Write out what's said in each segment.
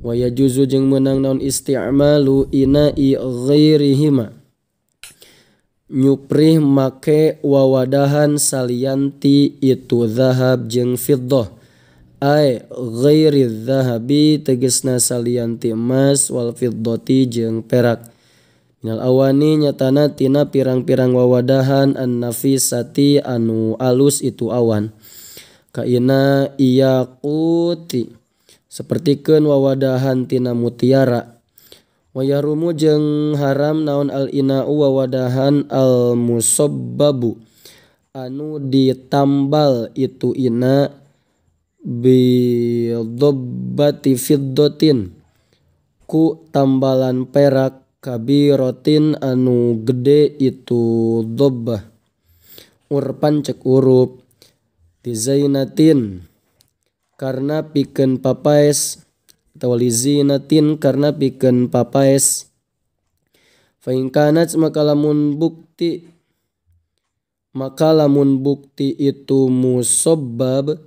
Wa yajuzu jeung meunang naon isti'malu ina'i ghairihima nyuprih make wawadahan salianti itu zahab jeung fiddah ay ghairi zahabi tegesna salianti emas wal fiddati jeung perak minal awani nyatana tina pirang-pirang wawadahan an nafisati anu alus itu awan kaina iyaquti sapertikeun wawadahan tina mutiara wa yarumu jeung haram naon al ina'u wawadahan al musabbabu anu ditambal itu ina bi dhabbati fiddatin ku tambalan perak kabiratin anu gede itu dhabbah urpan cek urup tizainatin karena pikeun papaes atau lizinatin karena pikeun papaes fa in kanat maka lamun bukti itu musabbab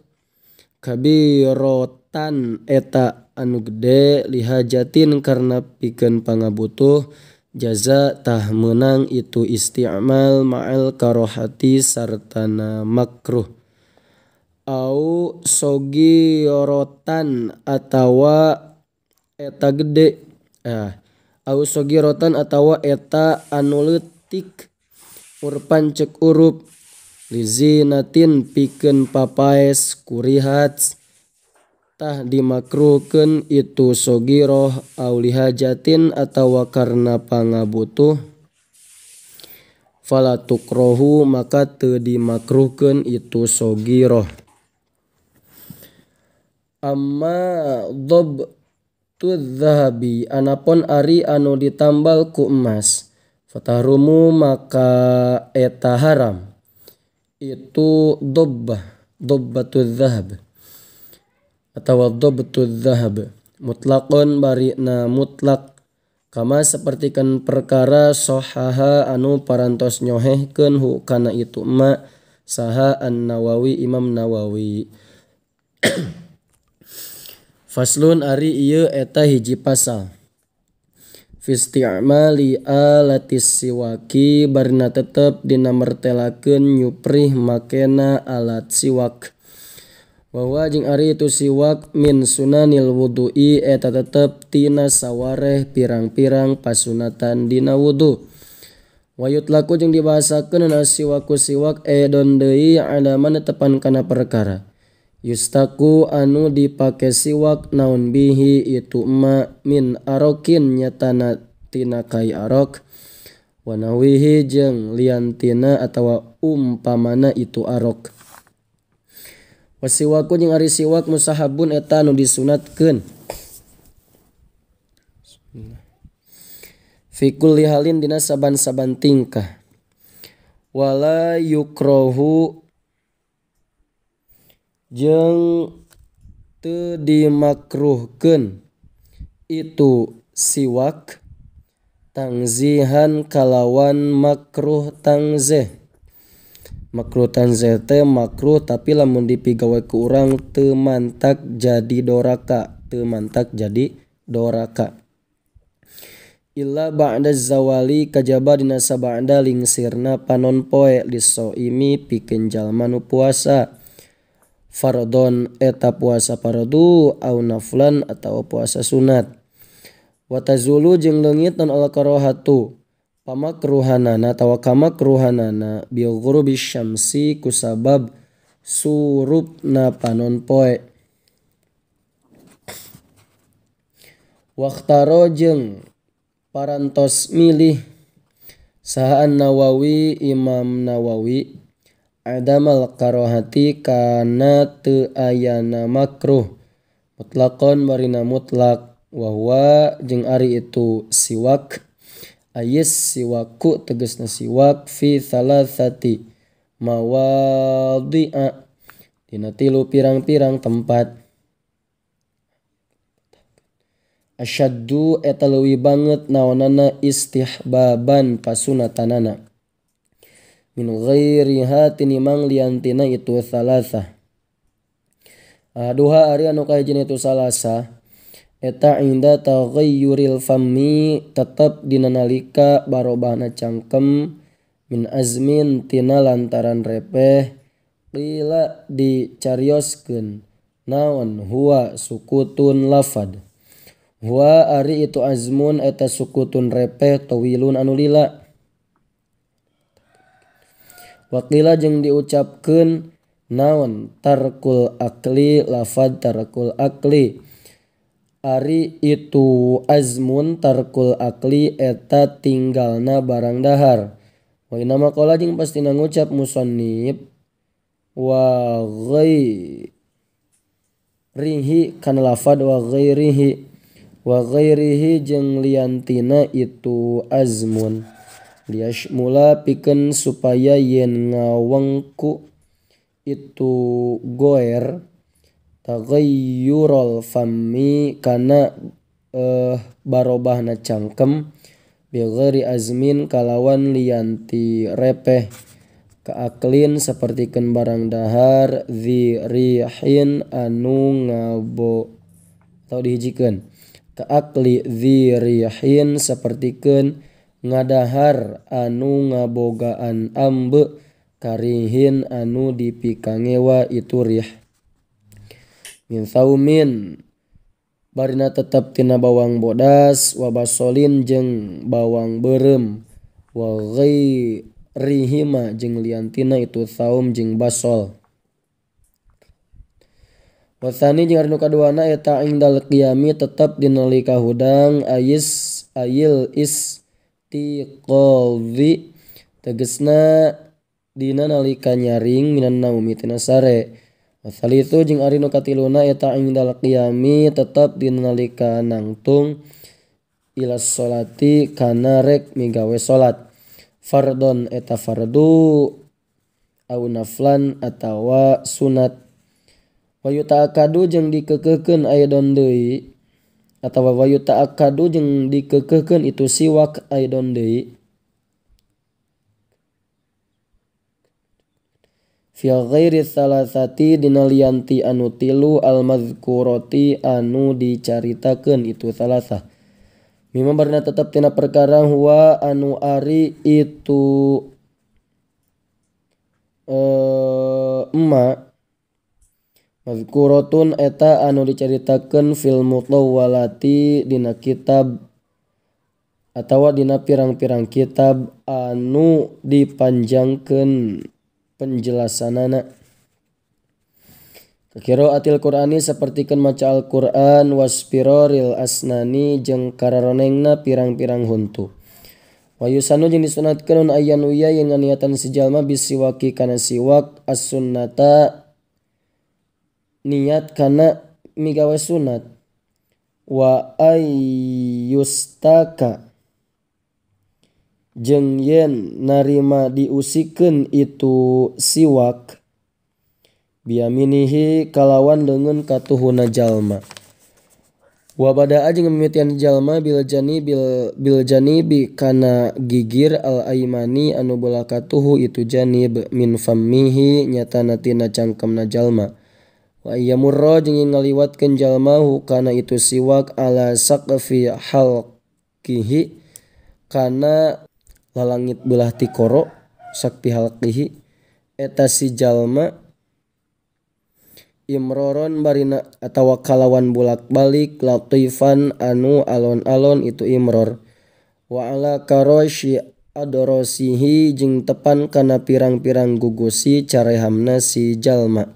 kabiratan eta anu gede lihajatin karena pikeun pangabutuh jaza tah meunang itu isti'mal ma'al karohati sartana makruh au sogiratan atawa eta gede au sogiratan atawa eta anu leutik urpan cek urup lizinatin pikeun papaes kurihat tah dimakruhkeun itu sogiroh au lihajatin atawa karna pangabutuh fala tukrohu maka teu dimakruhkeun itu sogiroh. Amma dhabtu dzahabi anapun ari anu ditambal ku emas fatahrumu maka eta haram itu dhabbatu dzahab atau dhabtu dzahab mutlaqon barina mutlak kama sapertikeun perkara sahaha anu parantos nyohehkeun hu kana itu ma saha an-Nawawi Imam Nawawi. Faslun ari ieu eta hiji pasal. Fi isti'mali alatis siwaki barina tetep dina mertelakeun nyuprih makena alat siwak. Wa huwa jeung ari itu siwak min sunanil wudu'i eta tetep tina sawareh pirang-pirang pasunatan dina wudu. Wa yutlaku jeung dibahasakeun na siwaku siwak edon deui ada manetepan kana perkara. Yustaku anu dipake siwak naon bihi itu ma min arokin nyatana tina kai arok wa nawihi jeung liantina atawa umpamana itu arok. Wasiwaku jeung ari siwak musahabun eta anu disunatkeun fi kulli halin dina saban-saban tingkah wala yukrohu jeung teu dimakruhkeun itu siwak tangzihan kalawan makruh tangzih. Makruh tangzih teh makruh tapi lamun dipigawe ku urang teu mantak jadi doraka. Illa ba'da zawali kajaba dina sabada lingsirna panon poe lisoimi pikeun jalma nu puasa. Fardon eta puasa fardu au naflan atau puasa sunat. Watazulu jeung leungit non al karohatu pamakruhanana atawa kamakruhanana bi ghurubi syamsi kusabab surupna panon poe. Waqtaro jeung parantos milih saha Nawawi Imam Nawawi adamal karohati kana teu ayana makruh mutlaqon barina mutlak wa huwa jeung ari itu siwak ayis siwaku tegasna siwak fi thalathati mawadhi'a dina tilu pirang-pirang tempat. Asyaddu eta leuwih banget naonana istihbaban pasunatanana min ghairiha tinimang liantina itu salasa. Aduha ari anu kahijina itu salasa eta inda taghayyuril fammi tetep dina nalika barobahna cangkem min azmin tina lantaran repeh qila dicarioskeun naon huwa sukutun lafad. Huwa ari itu azmun eta sukutun repeh tawilun anu lila. Waqila jeung diucapkeun naon tarkul akli lafad tarkul akli. Ari itu azmun tarkul akli eta tinggalna barang dahar. Wa inna maqala jeung pastina ngucap musannif wa ghairihi kana lafad wa ghairihi jeung liantina itu azmun. Liyashmula pikeun supaya yen ngawengku itu goer taghayyurul fammi kana barobahna cangkem bi ghairi azmin kalawan lianti repeh kaaklin sapertikeun barang dahar dzi rihin anu ngabo atau dihijikeun kaakli dzi rihin sapertikeun ngadahar anu ngabogaan ambe karihin anu dipikangewa itu rih min saumin barina tetep tina bawang bodas wa basolin jeung bawang beureum wa ghairihima jeung liantina itu saum jeung basol. Wasani jeung anu kaduana eta indal qiyami tetep dina nalika hudang ayil istiqadhi tegesna dina nalika nyaring minan naumi tina sare. Wasalitu jeung ari nu katiluna eta indal qiyami tetep dina nalika nangtung ila sholati kana rek migawe salat. Fardon eta fardu au naflan atawa sunat. Wa yuta'akkadu jeung dikeukeukkeun aidon deui atawa wa yuta'akkadu jeung dikeukeukkeun itu siwak aidon deui fi ghairi salasati dina lianti anu tilu al mazkurati anu dicaritakeun itu salasah. Mimma barna tetep tina perkara huwa anu ari itu mazkuratun eta anu dicaritakeun fil mutawwalati dina kitab atawa dina pirang-pirang kitab anu dipanjangkeun penjelasanana. Qiraatil Qur'ani sapertikeun maca Al-Qur'an waspiroril asnani jeung kararonengna pirang-pirang huntu. Wa yusanu jeung disunatkeun ayyan uya yang nganiatan si jalma bisiwaki kana siwak as-sunnata niat kana migawe sunat wa ayyustaka jeung yen narima diusikeun itu siwak biyaminihi kalawan leungeun katuhuna jalma. Wa bada'a jeung mimitian jalma bil janibi kana gigir al aimani anu beulah katuhu itu janib min fammihi nyatana tina cangkemna jalma. Wa ayyamurra jeung ngaliwatkeun jalma hu kana itu siwak ala saqfi halqihi kana lalangit beulah ti koro saqfi halqihi eta si jalma imroron barina atawa kalawan bolak-balik latifan anu alon-alon itu imror wa ala karosyi adrosihi jeung tepan kana pirang-pirang gugusi carehamna si jalma.